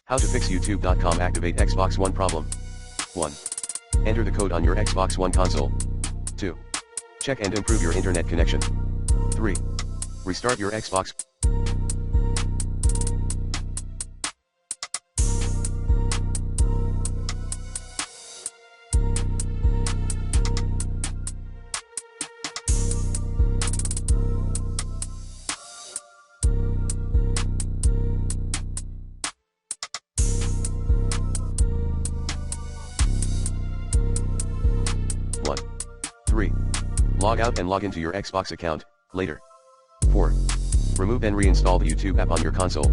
How to fix YouTube.com activate Xbox One problem. 1. Enter the code on your Xbox One console. 2. Check and improve your internet connection. 3. Restart your Xbox. One. 3. Log out and log into your Xbox account, later. 4. Remove and reinstall the YouTube app on your console.